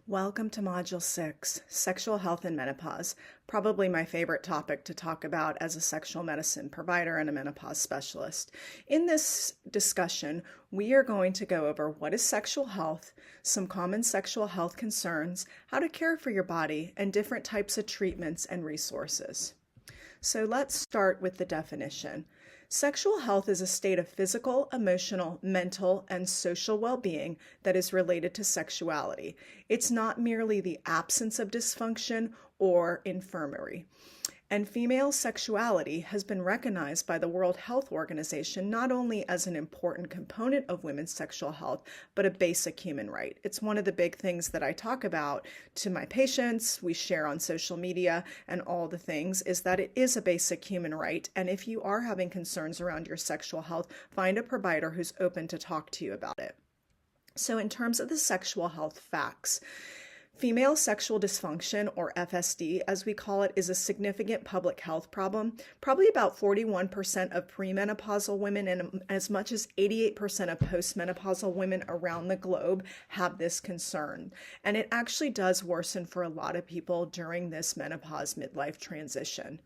Welcome to Module 6, Sexual Health and Menopause, probably my favorite topic to talk about as a sexual medicine provider and a menopause specialist. In this discussion, we are going to go over what is sexual health, some common sexual health concerns, how to care for your body, and different types of treatments and resources. So let's start with the definition. Sexual health is a state of physical, emotional, mental, and social well-being that is related to sexuality. It's not merely the absence of dysfunction or infirmary. And female sexuality has been recognized by the World Health Organization not only as an important component of women's sexual health, but a basic human right. It's one of the big things that I talk about to my patients, we share on social media and all the things, is that it is a basic human right. And if you are having concerns around your sexual health, find a provider who's open to talk to you about it. So in terms of the sexual health facts, female sexual dysfunction, or FSD, as we call it, is a significant public health problem. Probably about 41% of premenopausal women and as much as 88% of postmenopausal women around the globe have this concern. And it actually does worsen for a lot of people during this menopause midlife transition.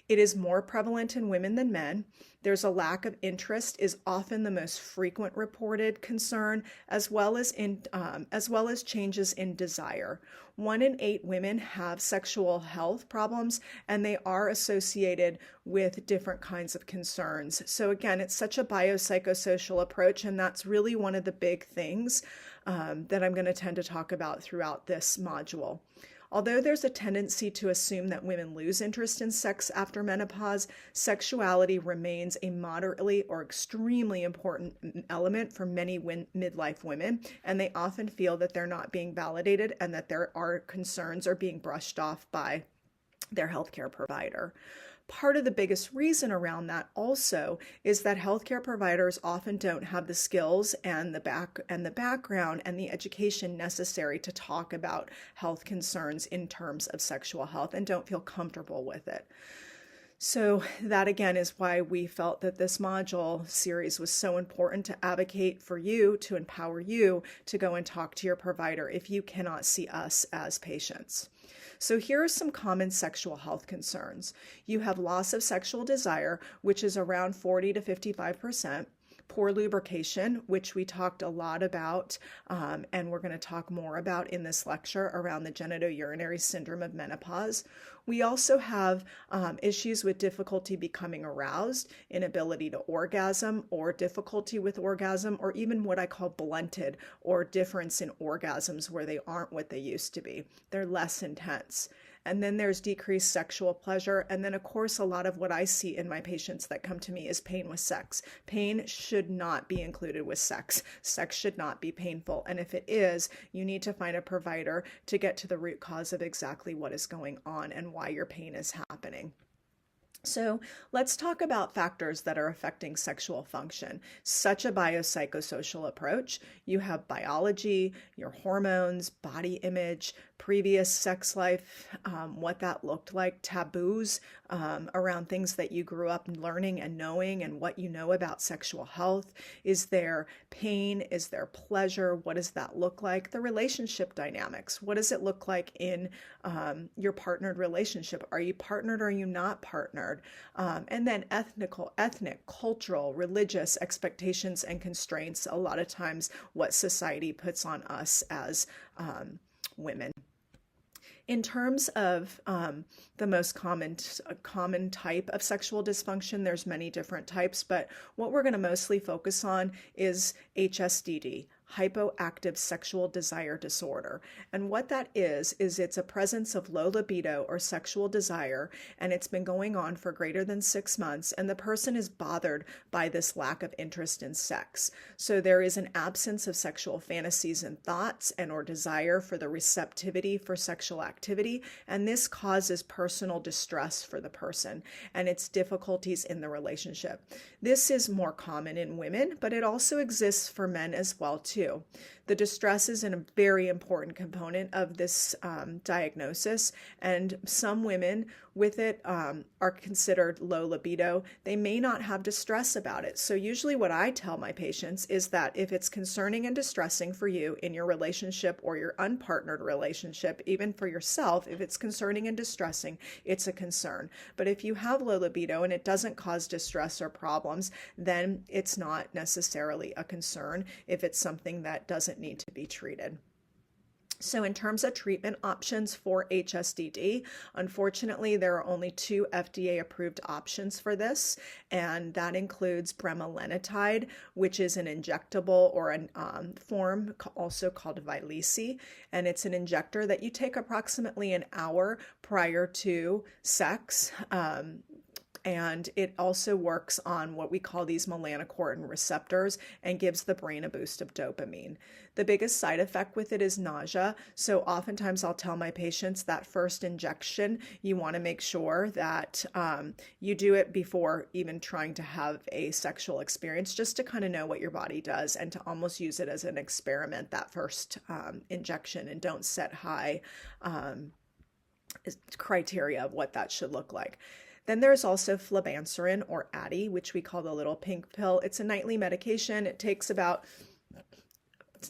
It is more prevalent in women than men. There's a lack of interest is often the most frequent reported concern, as well as changes in desire. 1 in 8 women have sexual health problems, and they are associated with different kinds of concerns. So again, it's such a biopsychosocial approach, and that's really one of the big things that I'm going to tend to talk about throughout this module. Although there's a tendency to assume that women lose interest in sex after menopause, sexuality remains a moderately or extremely important element for many midlife women, and they often feel that they're not being validated and that their concerns are being brushed off by their healthcare provider. Part of the biggest reason around that also is that healthcare providers often don't have the skills and the background and the education necessary to talk about health concerns in terms of sexual health and don't feel comfortable with it. So that again is why we felt that this module series was so important to advocate for you, to empower you to go and talk to your provider if you cannot see us as patients. So here are some common sexual health concerns. You have loss of sexual desire, which is around 40 to 55%. Poor lubrication, which we talked a lot about, and we're going to talk more about in this lecture around the genitourinary syndrome of menopause. We also have issues with difficulty becoming aroused, inability to orgasm, or difficulty with orgasm, or even what I call blunted, or difference in orgasms where they aren't what they used to be. They're less intense. And then there's decreased sexual pleasure. And then, of course, a lot of what I see in my patients that come to me is pain with sex. Pain should not be included with sex. Sex should not be painful. And if it is, you need to find a provider to get to the root cause of exactly what is going on and why your pain is happening. So let's talk about factors that are affecting sexual function. Such a biopsychosocial approach. You have biology, your hormones, body image, previous sex life, what that looked like, taboos around things that you grew up learning and knowing and what you know about sexual health. Is there pain? Is there pleasure? What does that look like? The relationship dynamics. What does it look like in your partnered relationship? Are you partnered or are you not partnered? And then ethnic, cultural, religious expectations and constraints, a lot of times what society puts on us as women. In terms of the most common type of sexual dysfunction, there's many different types, but what we're going to mostly focus on is HSDD, hypoactive sexual desire disorder. And what that is it's a presence of low libido or sexual desire, and it's been going on for greater than 6 months, and the person is bothered by this lack of interest in sex. So there is an absence of sexual fantasies and thoughts and or desire for the receptivity for sexual activity, and this causes personal distress for the person, and it's difficulties in the relationship. This is more common in women, but it also exists for men as well too. too. The distress is a very important component of this diagnosis, and some women with it are considered low libido. They may not have distress about it. So usually what I tell my patients is that if it's concerning and distressing for you in your relationship or your unpartnered relationship, even for yourself, if it's concerning and distressing, it's a concern. But if you have low libido and it doesn't cause distress or problems, then it's not necessarily a concern if it's something that doesn't need to be treated. So in terms of treatment options for HSDD, unfortunately, there are only 2 FDA-approved options for this, and that includes bremelanotide, which is an injectable or a form also called Vyleesi, and it's an injector that you take approximately an hour prior to sex. And it also works on what we call these melanocortin receptors and gives the brain a boost of dopamine. The biggest side effect with it is nausea. So oftentimes I'll tell my patients that first injection, you want to make sure that you do it before even trying to have a sexual experience, just to kind of know what your body does and to almost use it as an experiment, that first injection, and don't set high criteria of what that should look like. Then there's also flibanserin, or Addyi, which we call the little pink pill. It's a nightly medication. It takes about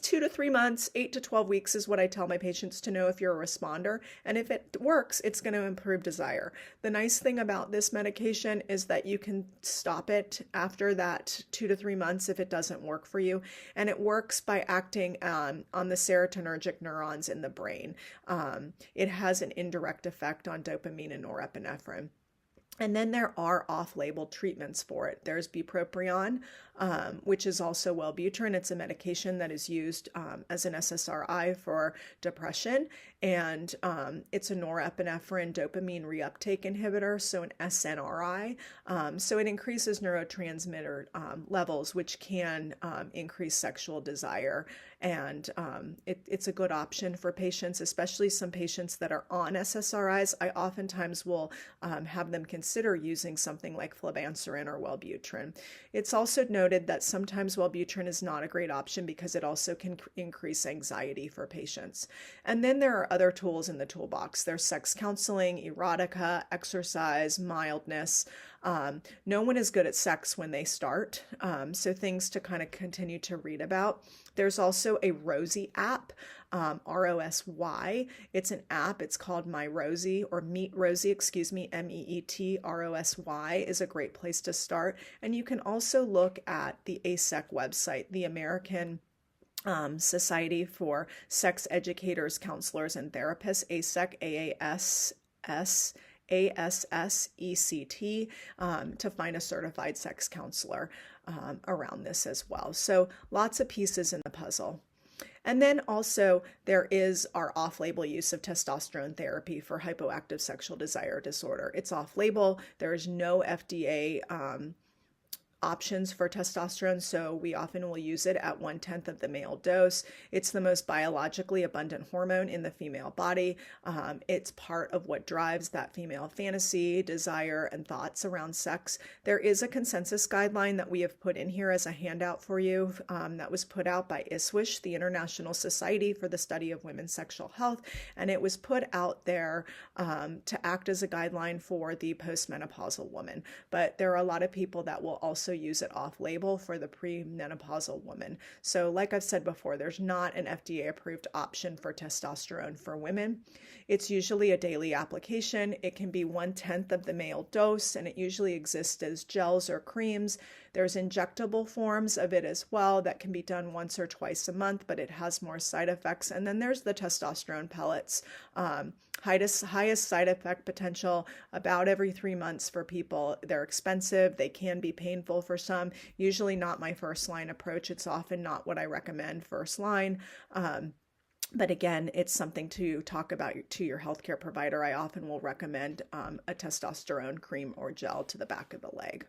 2 to 3 months, 8 to 12 weeks is what I tell my patients to know if you're a responder. And if it works, it's going to improve desire. The nice thing about this medication is that you can stop it after that 2 to 3 months if it doesn't work for you. And it works by acting on the serotonergic neurons in the brain. It has an indirect effect on dopamine and norepinephrine. And then there are off-label treatments for it. There's bupropion, which is also Wellbutrin. It's a medication that is used as an SSRI for depression, and it's a norepinephrine dopamine reuptake inhibitor, so an SNRI. So it increases neurotransmitter levels, which can increase sexual desire. And it's a good option for patients, especially some patients that are on SSRIs. I oftentimes will have them consider using something like flibanserin or Wellbutrin. It's also noted that sometimes Wellbutrin is not a great option because it also can increase anxiety for patients. And then there are other tools in the toolbox. There's sex counseling, erotica, exercise, mildness. No one is good at sex when they start, so things to kind of continue to read about. There's also a Rosy app, ROSY. It's an app. It's called My Rosy, or Meet Rosy, MEETROSY is a great place to start. And you can also look at the ASEC website, the American Society for Sex Educators, Counselors, and Therapists, ASEC, ASSECT, to find a certified sex counselor around this as well. So lots of pieces in the puzzle. And then also there is our off-label use of testosterone therapy for hypoactive sexual desire disorder. It's off-label. There is no FDA options for testosterone, so we often will use it at 1/10 of the male dose. It's the most biologically abundant hormone in the female body. It's part of what drives that female fantasy, desire, and thoughts around sex. There is a consensus guideline that we have put in here as a handout for you that was put out by ISWISH, the International Society for the Study of Women's Sexual Health, and it was put out there to act as a guideline for the postmenopausal woman. But there are a lot of people that will also use it off-label for the premenopausal woman. So like I've said before, there's not an FDA-approved option for testosterone for women. It's usually a daily application. It can be 1/10 of the male dose, and it usually exists as gels or creams. There's injectable forms of it as well that can be done once or twice a month, but it has more side effects. And then there's the testosterone pellets. Highest side effect potential about every 3 months for people. They're expensive. They can be painful for some. Usually not my first line approach. It's often not what I recommend first line. But again, it's something to talk about to your healthcare provider. I often will recommend a testosterone cream or gel to the back of the leg.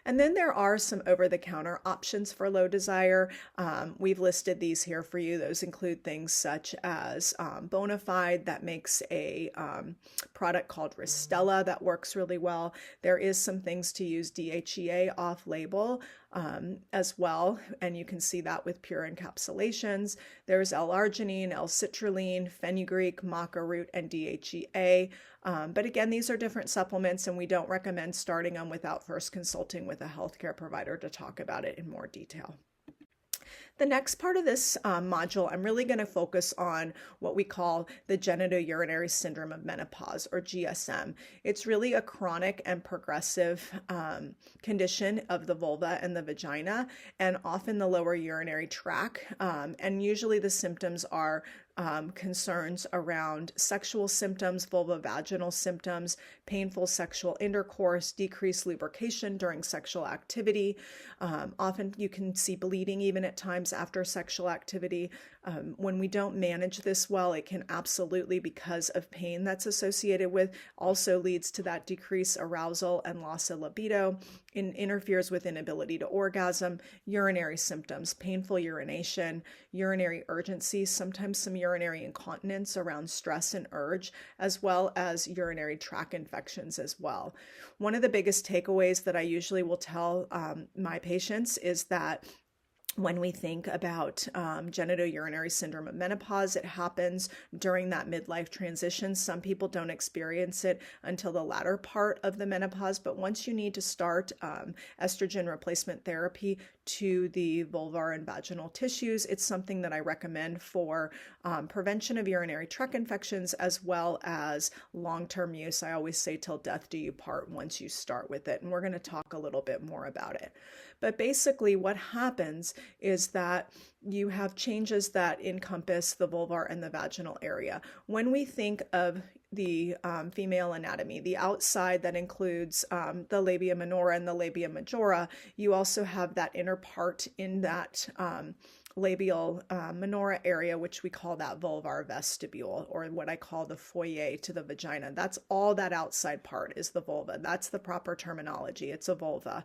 And then there are some over-the-counter options for low desire. We've listed these here for you. Those include things such as Bonafide, that makes a product called Ristella that works really well. There is some things to use DHEA off-label. as well, and you can see that with pure encapsulations. There's L-arginine, L-citrulline, fenugreek, maca root, and DHEA. But again, these are different supplements, and we don't recommend starting them without first consulting with a healthcare provider to talk about it in more detail. The next part of this module, I'm really going to focus on what we call the genitourinary syndrome of menopause, or GSM. It's really a chronic and progressive condition of the vulva and the vagina, and often the lower urinary tract. And usually the symptoms are concerns around sexual symptoms, vulvovaginal symptoms, painful sexual intercourse, decreased lubrication during sexual activity. Often you can see bleeding even at times after sexual activity. When we don't manage this well, it can absolutely, because of pain that's associated with, also leads to that decreased arousal and loss of libido. It interferes with inability to orgasm, urinary symptoms, painful urination, urinary urgency, sometimes some urinary incontinence around stress and urge, as well as urinary tract infections as well. One of the biggest takeaways that I usually will tell my patients is that when we think about genitourinary syndrome of menopause, it happens during that midlife transition. Some people don't experience it until the latter part of the menopause, but once you need to start estrogen replacement therapy to the vulvar and vaginal tissues, it's something that I recommend for prevention of urinary tract infections, as well as long-term use. I always say till death do you part once you start with it, and we're going to talk a little bit more about it. But basically what happens is that you have changes that encompass the vulvar and the vaginal area. When we think of the female anatomy, the outside that includes the labia minora and the labia majora, you also have that inner part in that labial minora area, which we call that vulvar vestibule, or what I call the foyer to the vagina. That's all that outside part is the vulva. That's the proper terminology. It's a vulva.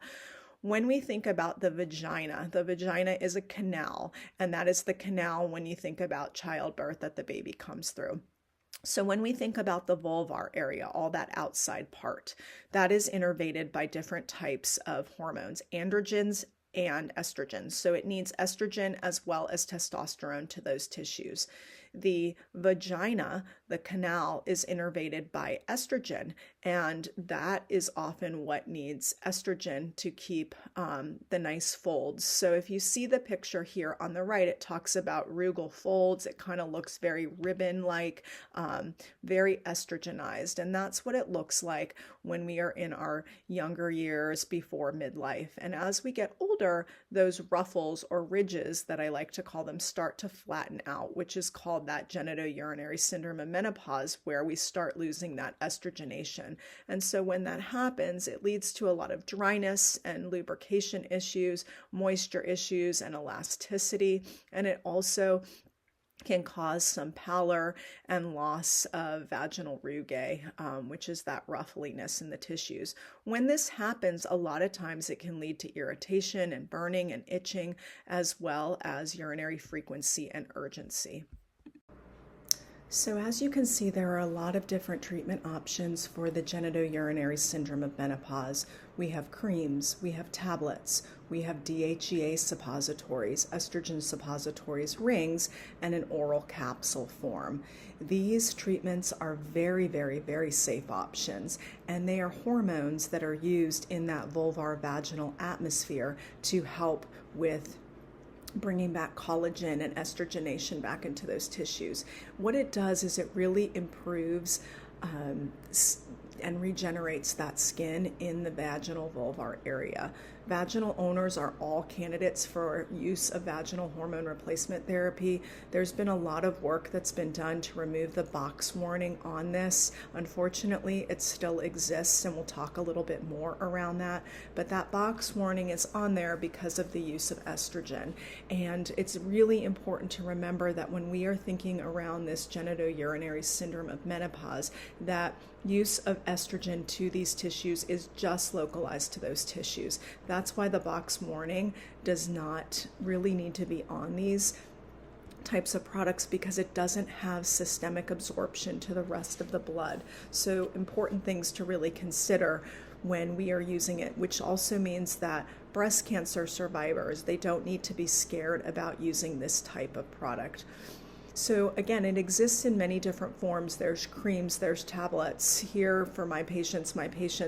When we think about the vagina is a canal, and that is the canal when you think about childbirth that the baby comes through. So when we think about the vulvar area, all that outside part, that is innervated by different types of hormones, androgens and estrogens. So it needs estrogen as well as testosterone to those tissues. The vagina, the canal, is innervated by estrogen, and that is often what needs estrogen to keep the nice folds. So if you see the picture here on the right, it talks about rugal folds. It kind of looks very ribbon-like, very estrogenized, and that's what it looks like when we are in our younger years before midlife. And as we get older, those ruffles or ridges, that I like to call them, start to flatten out, which is called that genitourinary syndrome of menopause, where we start losing that estrogenation. And so when that happens, it leads to a lot of dryness and lubrication issues, moisture issues, and elasticity. And it also can cause some pallor and loss of vaginal rugae, which is that ruffliness in the tissues. When this happens, a lot of times it can lead to irritation and burning and itching, as well as urinary frequency and urgency. So as you can see, there are a lot of different treatment options for the genitourinary syndrome of menopause. We have creams, we have tablets, we have DHEA suppositories, estrogen suppositories, rings, and an oral capsule form. These treatments are very, very, very safe options, and they are hormones that are used in that vulvar vaginal atmosphere to help with bringing back collagen and estrogenation back into those tissues. What it does is it really improves and regenerates that skin in the vaginal vulvar area. Vaginal owners are all candidates for use of vaginal hormone replacement therapy. There's been a lot of work that's been done to remove the box warning on this. Unfortunately, it still exists, and we'll talk a little bit more around that. But that box warning is on there because of the use of estrogen. And it's really important to remember that when we are thinking around this genitourinary syndrome of menopause, that use of estrogen to these tissues is just localized to those tissues. That's why the box warning does not really need to be on these types of products, because it doesn't have systemic absorption to the rest of the blood. So important things to really consider when we are using it, which also means that breast cancer survivors, they don't need to be scared about using this type of product. So again, it exists in many different forms. There's creams, there's tablets. Here for my patients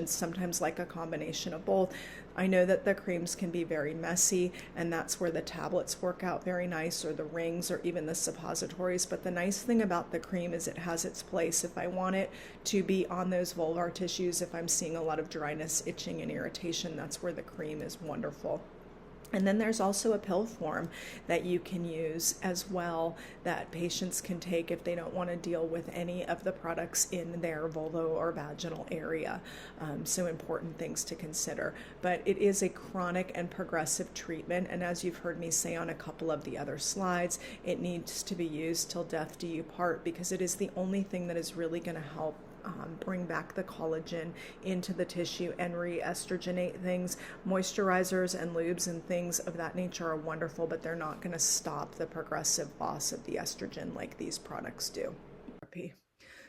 sometimes like a combination of both. I know that the creams can be very messy, and that's where the tablets work out very nice, or the rings, or even the suppositories. But the nice thing about the cream is it has its place. If I want it to be on those vulvar tissues, if I'm seeing a lot of dryness, itching, and irritation, that's where the cream is wonderful. And then there's also a pill form that you can use as well that patients can take if they don't want to deal with any of the products in their vulva or vaginal area. So important things to consider. But it is a chronic and progressive treatment. And as you've heard me say on a couple of the other slides, it needs to be used till death do you part, because it is the only thing that is really going to help bring back the collagen into the tissue and re-estrogenate things. Moisturizers and lubes and things of that nature are wonderful, but they're not going to stop the progressive loss of the estrogen like these products do.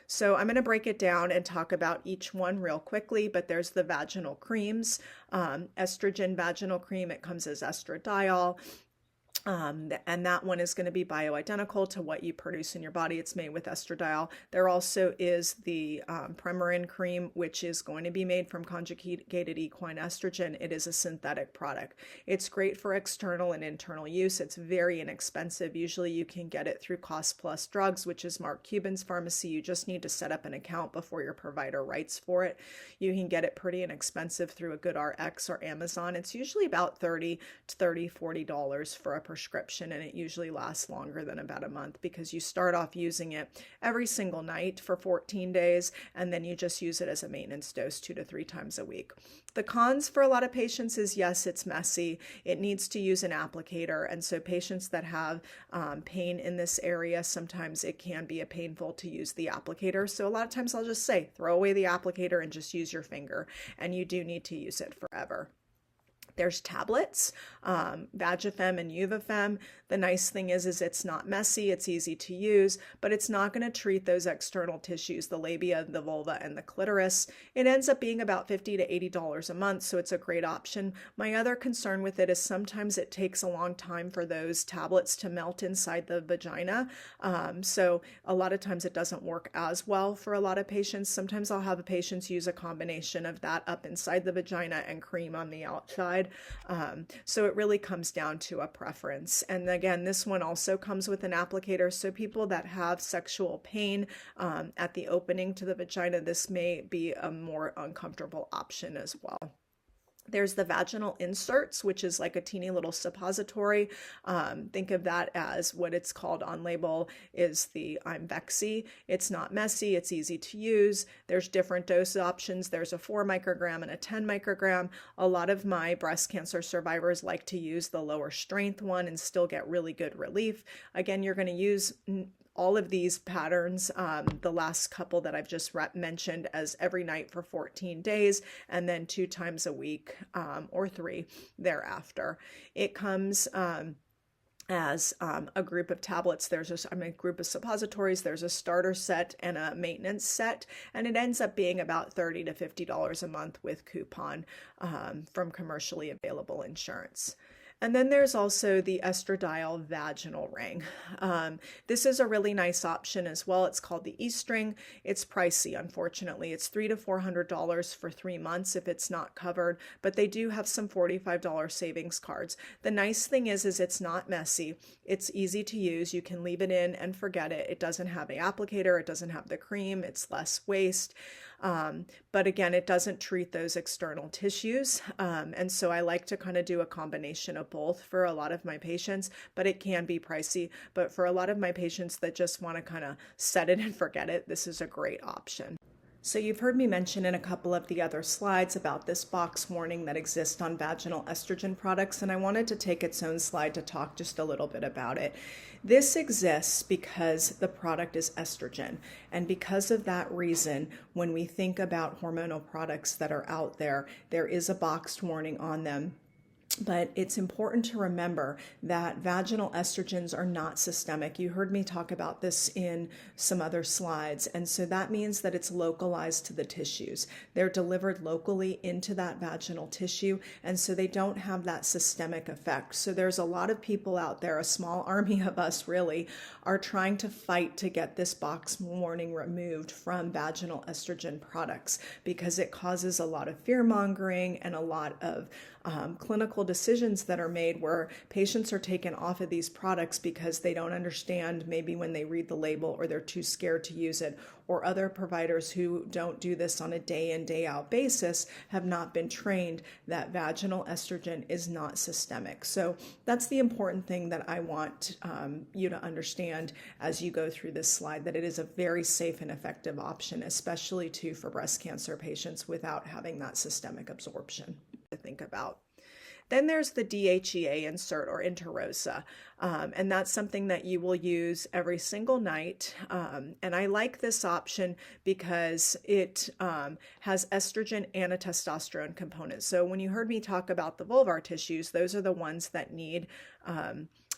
So I'm going to break it down and talk about each one real quickly, but there's the vaginal creams. Estrogen vaginal cream, it comes as estradiol. And that one is going to be bioidentical to what you produce in your body. It's made with estradiol. There also is the Premarin cream, which is going to be made from conjugated equine estrogen. It is a synthetic product. It's great for external and internal use. It's very inexpensive. Usually you can get it through Cost Plus Drugs, which is Mark Cuban's pharmacy. You just need to set up an account before your provider writes for it. You can get it pretty inexpensive through a GoodRx or Amazon. It's usually about $30 to $40 for a prescription, and it usually lasts longer than about a month because you start off using it every single night for 14 days, and then you just use it as a maintenance dose 2 to 3 times a week. The cons for a lot of patients is, yes, it's messy. It needs to use an applicator, and so patients that have pain in this area, sometimes it can be painful to use the applicator. So a lot of times I'll just say, throw away the applicator and just use your finger, and you do need to use it forever. There's tablets, Vagifem and Uvifem. The nice thing is it's not messy, it's easy to use, but it's not going to treat those external tissues, the labia, the vulva, and the clitoris. It ends up being about $50 to $80 a month, so it's a great option. My other concern with it is sometimes it takes a long time for those tablets to melt inside the vagina. So a lot of times it doesn't work as well for a lot of patients. Sometimes I'll have patients use a combination of that up inside the vagina and cream on the outside. So it really comes down to a preference. And again, this one also comes with an applicator. So people that have sexual pain at the opening to the vagina, this may be a more uncomfortable option as well. There's the vaginal inserts, which is like a teeny little suppository. Think of that as what it's called on label is the Imvexi. It's not messy. It's easy to use. There's different dose options. There's a 4 microgram and a 10 microgram. A lot of my breast cancer survivors like to use the lower strength one and still get really good relief. Again, you're going to use all of these patterns, the last couple that I've just mentioned, as every night for 14 days, and then 2 times a week or 3 thereafter. It comes as a group of tablets. There's a group of suppositories. There's a starter set and a maintenance set, and it ends up being about $30 to $50 a month with coupon from commercially available insurance. And then there's also the estradiol vaginal ring. This is a really nice option as well. It's called the E-string. It's pricey, unfortunately. It's $300 to $400 for 3 months if it's not covered, but they do have some $45 savings cards. The nice thing is it's not messy. It's easy to use. You can leave it in and forget it. It doesn't have the applicator. It doesn't have the cream. It's less waste. But again, it doesn't treat those external tissues. And so I like to kind of do a combination of both for a lot of my patients, but it can be pricey. But for a lot of my patients that just want to kind of set it and forget it, this is a great option. So you've heard me mention in a couple of the other slides about this box warning that exists on vaginal estrogen products, and I wanted to take its own slide to talk just a little bit about it. This exists because the product is estrogen, and because of that reason, when we think about hormonal products that are out there, there is a boxed warning on them But it's important to remember that vaginal estrogens are not systemic. You heard me talk about this in some other slides. And so that means that it's localized to the tissues. They're delivered locally into that vaginal tissue. And so they don't have that systemic effect. So there's a lot of people out there, a small army of us really, are trying to fight to get this box warning removed from vaginal estrogen products because it causes a lot of fear mongering and a lot of clinical decisions that are made where patients are taken off of these products because they don't understand maybe when they read the label, or they're too scared to use it, or other providers who don't do this on a day in, day out basis have not been trained that vaginal estrogen is not systemic. So that's the important thing that I want you to understand as you go through this slide, that it is a very safe and effective option, especially too for breast cancer patients without having that systemic absorption to think about. Then there's the DHEA insert or Interosa, and that's something that you will use every single night. And I like this option because it has estrogen and a testosterone component. So when you heard me talk about the vulvar tissues, those are the ones that need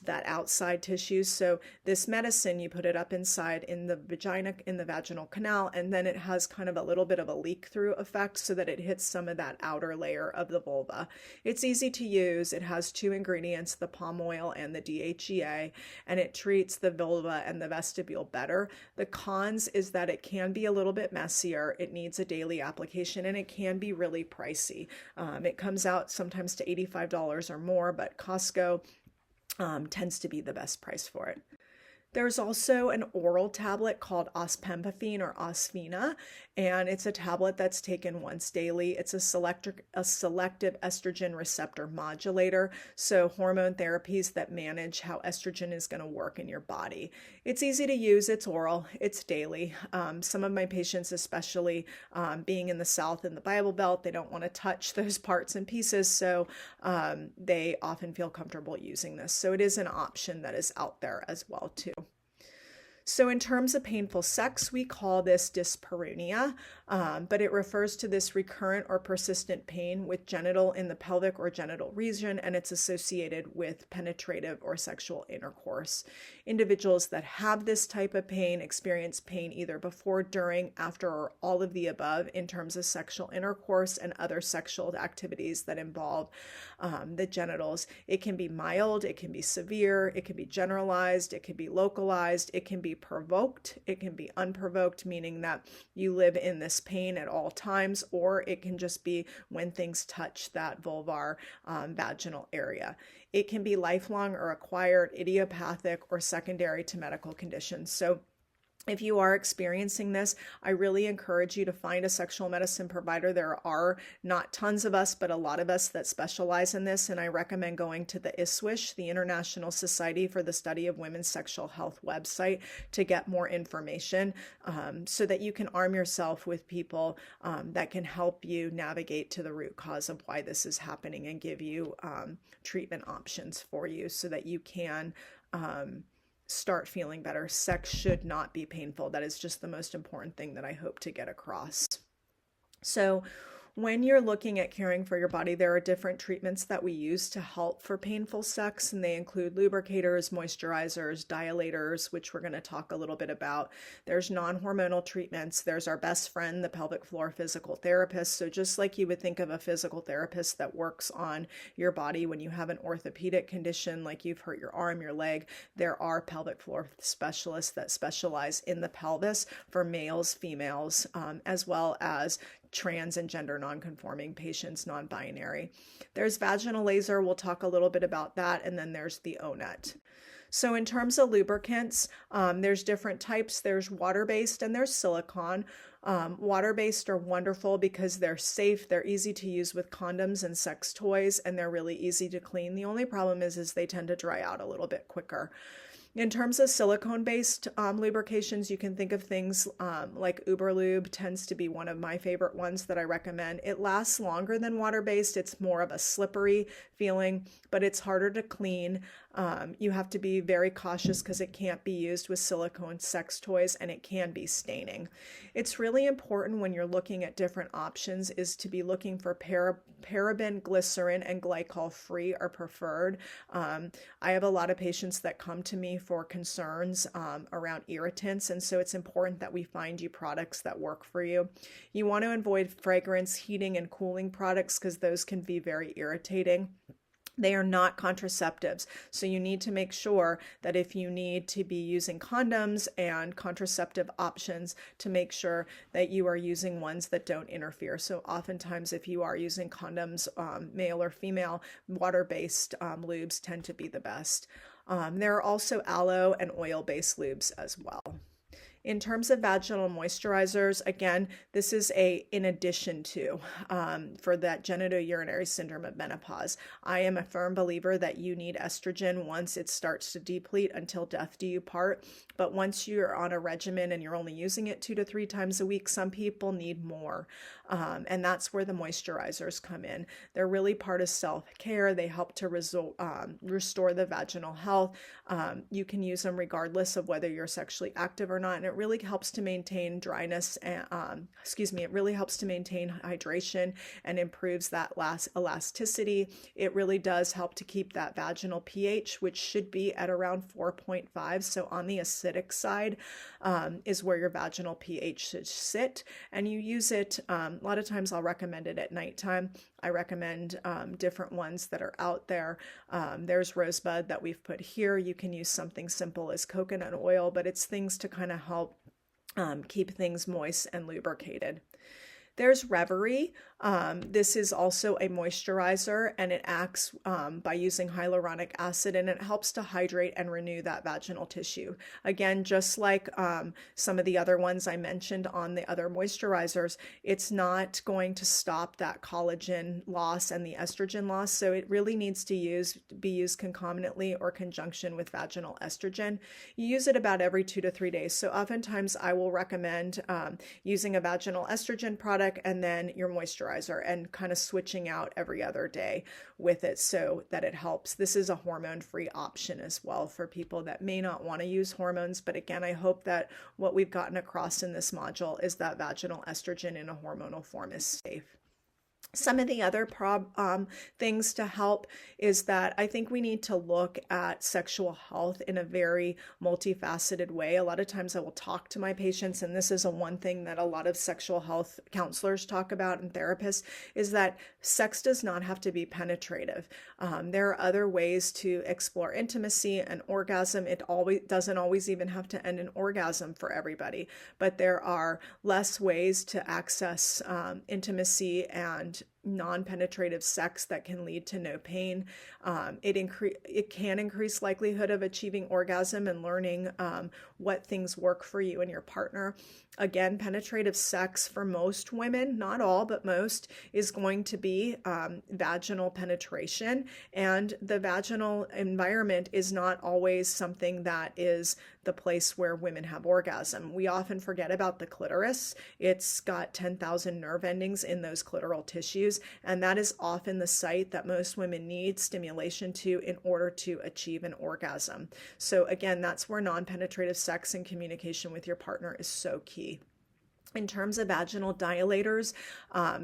that outside tissue. So this medicine, you put it up inside in the vagina, in the vaginal canal, and then it has kind of a little bit of a leak through effect so that it hits some of that outer layer of the vulva. It's easy to use. It has 2 ingredients, the palm oil and the DHEA, and it treats the vulva and the vestibule better. The cons is that it can be a little bit messier. It needs a daily application, and it can be really pricey. It comes out sometimes to $85 or more, but Costco tends to be the best price for it. There's also an oral tablet called ospemifene or Osphena, and it's a tablet that's taken once daily. It's a selective estrogen receptor modulator, so hormone therapies that manage how estrogen is going to work in your body. It's easy to use, it's oral, it's daily. Some of my patients, especially being in the South in the Bible Belt, they don't want to touch those parts and pieces, so they often feel comfortable using this. So it is an option that is out there as well too. So in terms of painful sex, we call this dyspareunia, but it refers to this recurrent or persistent pain with genital in the pelvic or genital region, and it's associated with penetrative or sexual intercourse. Individuals that have this type of pain experience pain either before, during, after, or all of the above in terms of sexual intercourse and other sexual activities that involve the genitals. It can be mild, it can be severe, it can be generalized, it can be localized, it can be provoked, it can be unprovoked, meaning that you live in this pain at all times, or it can just be when things touch that vulvar vaginal area. It can be lifelong or acquired, idiopathic, or secondary to medical conditions. So if you are experiencing this, I really encourage you to find a sexual medicine provider. There are not tons of us, but a lot of us that specialize in this, and I recommend going to the ISWISH, the International Society for the Study of Women's Sexual Health website, to get more information so that you can arm yourself with people that can help you navigate to the root cause of why this is happening and give you treatment options for you so that you can start feeling better. Sex should not be painful. That is just the most important thing that I hope to get across. So when you're looking at caring for your body, there are different treatments that we use to help for painful sex, and they include lubricators, moisturizers, dilators, which we're going to talk a little bit about. There's non-hormonal treatments. There's our best friend, the pelvic floor physical therapist. So just like you would think of a physical therapist that works on your body when you have an orthopedic condition, like you've hurt your arm, your leg, there are pelvic floor specialists that specialize in the pelvis for males, females, as well as trans and gender nonconforming patients, non-binary. There's vaginal laser. We'll talk a little bit about that. And then there's the O-net. So in terms of lubricants, there's different types. There's water-based and there's silicone. Water-based are wonderful because they're safe, they're easy to use with condoms and sex toys, and they're really easy to clean. The only problem is they tend to dry out a little bit quicker. In terms of silicone-based lubrications, you can think of things like Uberlube tends to be one of my favorite ones that I recommend. It lasts longer than water-based. It's more of a slippery feeling, but it's harder to clean. You have to be very cautious because it can't be used with silicone sex toys and it can be staining. It's really important when you're looking at different options is to be looking for paraben, glycerin, and glycol-free are preferred. I have a lot of patients that come to me for concerns around irritants, and so it's important that we find you products that work for you. You want to avoid fragrance, heating, and cooling products because those can be very irritating. They are not contraceptives. So you need to make sure that if you need to be using condoms and contraceptive options, to make sure that you are using ones that don't interfere. So oftentimes if you are using condoms, male or female, water-based lubes tend to be the best. There are also aloe and oil-based lubes as well. In terms of vaginal moisturizers, again, this is in addition to for that genitourinary syndrome of menopause. I am a firm believer that you need estrogen once it starts to deplete until death do you part. But once you're on a regimen and you're only using it 2 to 3 times a week, some people need more. And that's where the moisturizers come in. They're really part of self-care. They help to restore the vaginal health. You can use them regardless of whether you're sexually active or not. And it really helps to maintain dryness and, it really helps to maintain hydration and improves that elasticity. It really does help to keep that vaginal pH, which should be at around 4.5. So on the acidic side is where your vaginal pH should sit. And you use it, a lot of times I'll recommend it at nighttime. I recommend different ones that are out there. There's Rosebud that we've put here. You can use something simple as coconut oil, but it's things to kind of help keep things moist and lubricated. There's Reverie. This is also a moisturizer, and it acts by using hyaluronic acid, and it helps to hydrate and renew that vaginal tissue. Again, just like some of the other ones I mentioned on the other moisturizers, it's not going to stop that collagen loss and the estrogen loss, so it really needs to be used concomitantly or conjunction with vaginal estrogen. You use it about every 2 to 3 days, so oftentimes I will recommend using a vaginal estrogen product and then your moisturizer and kind of switching out every other day with it so that it helps. This is a hormone-free option as well for people that may not want to use hormones. But again, I hope that what we've gotten across in this module is that vaginal estrogen in a hormonal form is safe. Some of the other things to help is that I think we need to look at sexual health in a very multifaceted way. A lot of times I will talk to my patients, and this is one thing that a lot of sexual health counselors talk about and therapists, is that sex does not have to be penetrative. There are other ways to explore intimacy and orgasm. It doesn't always even have to end in orgasm for everybody, but there are less ways to access intimacy and non-penetrative sex that can lead to no pain. It can increase likelihood of achieving orgasm and learning what things work for you and your partner. Again, penetrative sex for most women, not all, but most, is going to be vaginal penetration. And the vaginal environment is not always something that is the place where women have orgasm. We often forget about the clitoris. It's got 10,000 nerve endings in those clitoral tissues, and that is often the site that most women need stimulation to in order to achieve an orgasm. So again, that's where non-penetrative sex and communication with your partner is so key. In terms of vaginal dilators,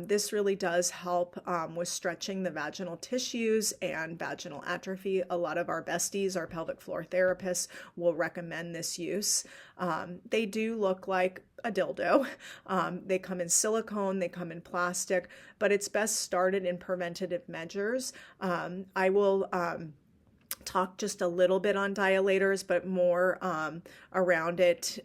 this really does help with stretching the vaginal tissues and vaginal atrophy. A lot of our besties, our pelvic floor therapists, will recommend this use. They do look like a dildo. They come in silicone, they come in plastic, but it's best started in preventative measures. I will talk just a little bit on dilators, but more around it.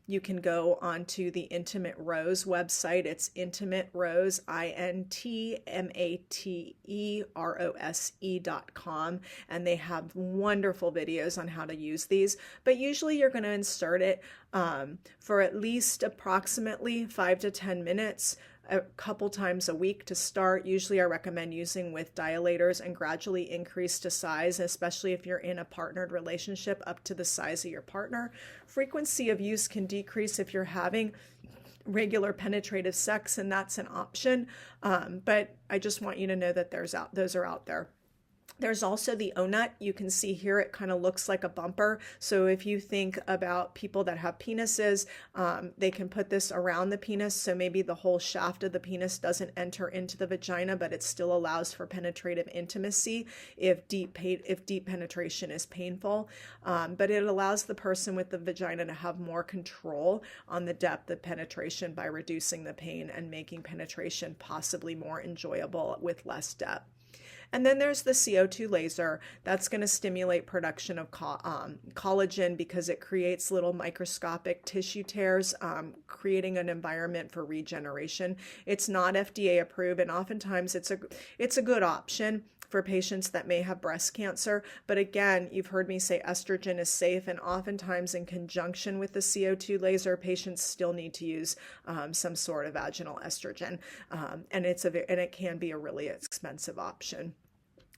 You can go onto the Intimate Rose website. It's Intimate Rose, INTMATEROSE.com, and they have wonderful videos on how to use these. But usually you're going to insert it for at least approximately 5 to 10 minutes. A couple times a week to start. Usually I recommend using with dilators and gradually increase to size, especially if you're in a partnered relationship, up to the size of your partner. Frequency of use can decrease if you're having regular penetrative sex, and that's an option. But I just want you to know that those are out there. There's also the O-nut. You can see here it kind of looks like a bumper. So if you think about people that have penises, they can put this around the penis. So maybe the whole shaft of the penis doesn't enter into the vagina, but it still allows for penetrative intimacy if deep penetration is painful. But it allows the person with the vagina to have more control on the depth of penetration by reducing the pain and making penetration possibly more enjoyable with less depth. And then there's the CO2 laser that's going to stimulate production of collagen because it creates little microscopic tissue tears, creating an environment for regeneration. It's not FDA approved, and oftentimes it's a good option for patients that may have breast cancer. But again, you've heard me say estrogen is safe, and oftentimes in conjunction with the CO2 laser, patients still need to use some sort of vaginal estrogen, and it can be a really expensive option.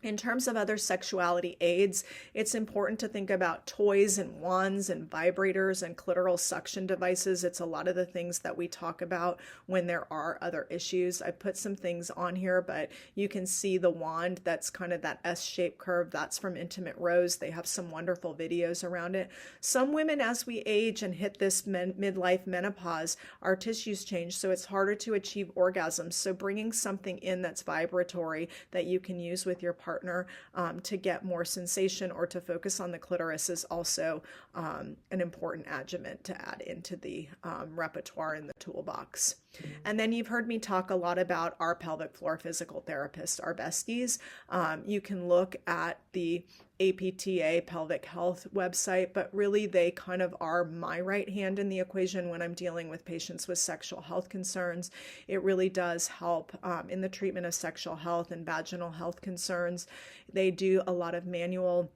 In terms of other sexuality aids, it's important to think about toys and wands and vibrators and clitoral suction devices. It's a lot of the things that we talk about when there are other issues. I put some things on here, but you can see the wand that's kind of that S-shaped curve. That's from Intimate Rose. They have some wonderful videos around it. Some women, as we age and hit this midlife menopause, our tissues change, so it's harder to achieve orgasms. So bringing something in that's vibratory that you can use with your partner to get more sensation or to focus on the clitoris is also an important adjuvant to add into the repertoire in the toolbox. And then you've heard me talk a lot about our pelvic floor physical therapists, our besties. You can look at the APTA pelvic health website, but really they kind of are my right hand in the equation when I'm dealing with patients with sexual health concerns. It really does help in the treatment of sexual health and vaginal health concerns. They do a lot of manual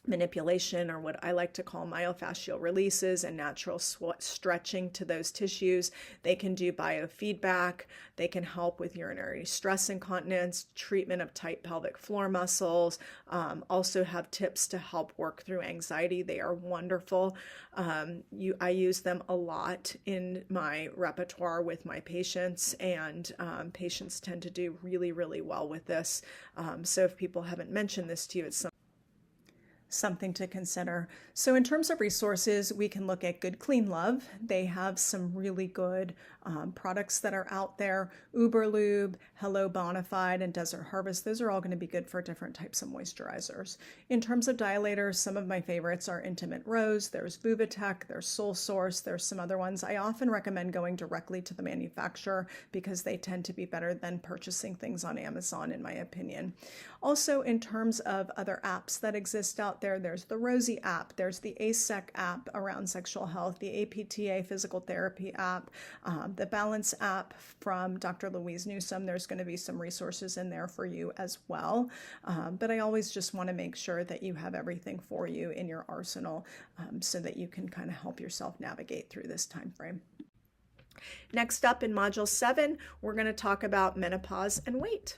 manipulation, or what I like to call myofascial releases and natural stretching to those tissues. They can do biofeedback. They can help with urinary stress incontinence, treatment of tight pelvic floor muscles, also have tips to help work through anxiety. They are wonderful. I use them a lot in my repertoire with my patients, and patients tend to do really, really well with this. So if people haven't mentioned this to you, it's something to consider. So in terms of resources, we can look at Good Clean Love. They have some really good products that are out there. Uberlube, Hello Bonafide, and Desert Harvest. Those are all going to be good for different types of moisturizers. In terms of dilators, some of my favorites are Intimate Rose, there's Vuvatech, there's Soul Source, there's some other ones. I often recommend going directly to the manufacturer because they tend to be better than purchasing things on Amazon, in my opinion. Also, in terms of other apps that exist out there, there's the Rosie app, there's the ASEC app around sexual health, the APTA physical therapy app, the Balance app from Dr. Louise Newsom. There's going to be some resources in there for you as well. But I always just want to make sure that you have everything for you in your arsenal so that you can kind of help yourself navigate through this time frame. Next up in Module 7, we're going to talk about menopause and weight.